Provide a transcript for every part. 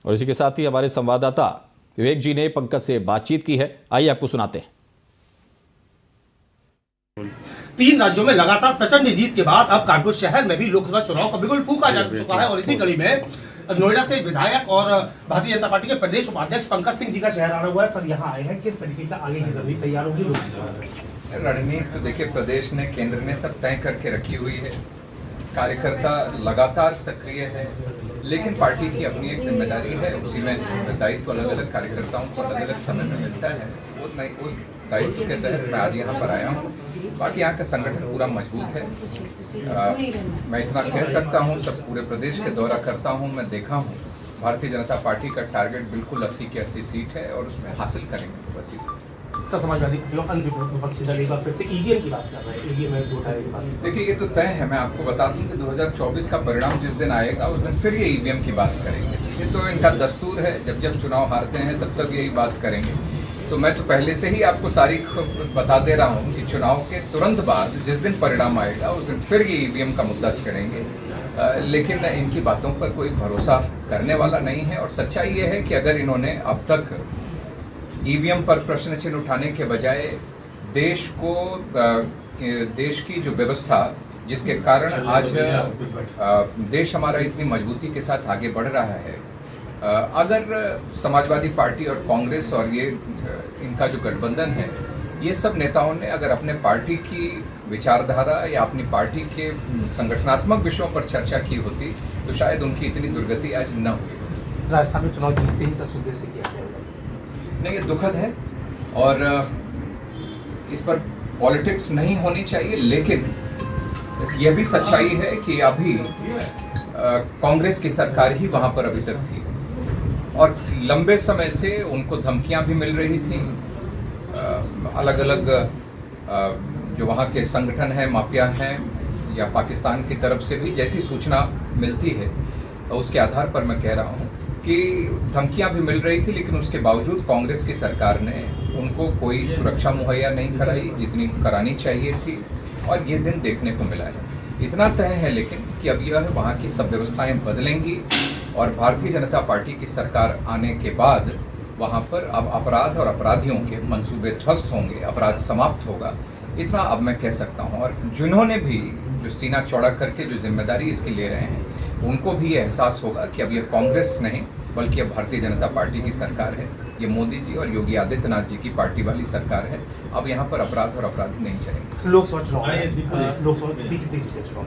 और इसी के साथ ही हमारे संवाददाता विवेक जी ने पंकज से बातचीत की है, आइए आपको सुनाते हैं। 3 राज्यों में लगातार प्रचंड जीत के बाद अब कानपुर शहर में भी लोकसभा चुनाव का बिगुल फूंका जा चुका है और इसी कड़ी में नोएडा से विधायक और भारतीय जनता पार्टी के प्रदेश उपाध्यक्ष पंकज सिंह जी का शहर आना हुआ है। सर, यहाँ आए हैं, किस तरीके का आगे की रणनीति तैयार होगी? रणनीति तो देखिए, प्रदेश ने, केंद्र ने सब तय करके रखी हुई है। कार्यकर्ता लगातार सक्रिय है, लेकिन पार्टी की अपनी एक जिम्मेदारी है, उसी में दायित्व अलग अलग कार्यकर्ताओं को अलग अलग समय में मिलता है। वो नहीं, उस दायित्व के तहत मैं आज यहाँ पर आया हूँ। बाकी यहाँ का संगठन पूरा मजबूत है। मैं इतना कह सकता हूँ, सब पूरे प्रदेश के दौरा करता हूँ, मैं देखा हूँ भारतीय जनता पार्टी का टारगेट बिल्कुल 80 की 80 सीट है और उसमें हासिल करेंगे 80 सीट। सर, समाजवादी विपक्षी दल एक बार फिर से ईवीएम की बात कर रहे हैं। ईवीएम में उठाने की बात, देखिए ये तो तय है। मैं आपको बता दूं कि 2024 का परिणाम जिस दिन आएगा उस दिन फिर ये ईवीएम की बात करेंगे। ये तो इनका दस्तूर है, जब जब चुनाव हारते हैं तब तक यही बात करेंगे। तो मैं तो पहले से ही आपको तारीख बता दे रहा हूँ कि चुनाव के तुरंत बाद जिस दिन परिणाम आएगा उस दिन फिर ये ईवीएम का मुद्दा छेड़ेंगे। लेकिन इनकी बातों पर कोई भरोसा करने वाला नहीं है। और सच्चाई ये है कि अगर इन्होंने अब तक ईवीएम पर प्रश्न चिन्ह उठाने के बजाय देश की जो व्यवस्था, जिसके कारण आज देश हमारा इतनी मजबूती के साथ आगे बढ़ रहा है, अगर समाजवादी पार्टी और कांग्रेस और ये इनका जो गठबंधन है, ये सब नेताओं ने अगर अपने पार्टी की विचारधारा या अपनी पार्टी के संगठनात्मक विषयों पर चर्चा की होती तो शायद उनकी इतनी दुर्गति आज न होती। राजस्थान में चुनाव जीतते ही सुदेश से किया जाएगा। नहीं, ये दुखद है और इस पर पॉलिटिक्स नहीं होनी चाहिए, लेकिन यह भी सच्चाई है कि अभी कांग्रेस की सरकार ही वहां पर अभी तक थी और लंबे समय से उनको धमकियां भी मिल रही थी। अलग अलग जो वहाँ के संगठन हैं, माफिया हैं या पाकिस्तान की तरफ से भी जैसी सूचना मिलती है उसके आधार पर मैं कह रहा हूँ कि धमकियां भी मिल रही थी, लेकिन उसके बावजूद कांग्रेस की सरकार ने उनको कोई सुरक्षा मुहैया नहीं कराई जितनी करानी चाहिए थी और ये दिन देखने को मिला है। इतना तय है लेकिन कि अब यह वहाँ की सब व्यवस्थाएं बदलेंगी और भारतीय जनता पार्टी की सरकार आने के बाद वहाँ पर अब अपराध और अपराधियों के मंसूबे ध्वस्त होंगे, अपराध समाप्त होगा। इतना अब मैं कह सकता हूँ। और जिन्होंने भी जो सीना चौड़ा करके जो जिम्मेदारी इसकी ले रहे हैं, उनको भी ये एहसास होगा कि अब ये कांग्रेस नहीं बल्कि अब भारतीय जनता पार्टी की सरकार है। ये मोदी जी और योगी आदित्यनाथ जी की पार्टी वाली सरकार है। अब यहाँ पर अपराध और अपराधी नहीं चलेंगे। लोकसभा चुनाव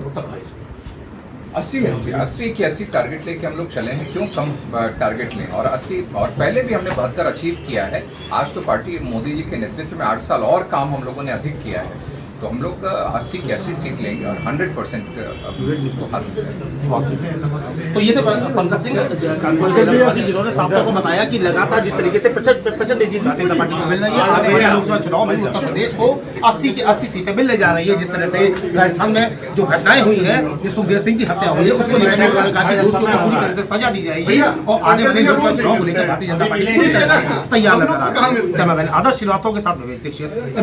उत्तर प्रदेश में 80 की 80 टारगेट लेके हम लोग चले हैं। क्यों कम टारगेट लें? और 80 और पहले भी हमने 72 अचीव किया है। आज तो पार्टी मोदी जी के नेतृत्व में 8 साल और काम हम लोगों ने अधिक किया है, तो हम लोग 80 की 80 सीट लेंगे और 100% उसको हासिल करेंगे। तो ये तो पंकज सिंह जिन्होंने साफ तौर पर बताया कि लगातार जिस तरीके से प्रचंड जीत भारतीय जनता पार्टी को मिल रही है, आने वाले लोकसभा चुनाव में उत्तर प्रदेश को 80 की 80 सीटें मिलने जा रही है। जिस तरह से राजस्थान में जो घटनाएं हुई है, जिस सुखदेव सिंह की हत्या हुई है, उसको लेकर दोषियों को पूरी तरह से सजा दी जाएगी और आने वाले लोकसभा चुनाव को लेकर भारतीय जनता पार्टी पूरी तरह तैयार नजर आ रही है। कैमरामैन आदर्श श्रीवास्तव के साथ विवेक दीक्षित।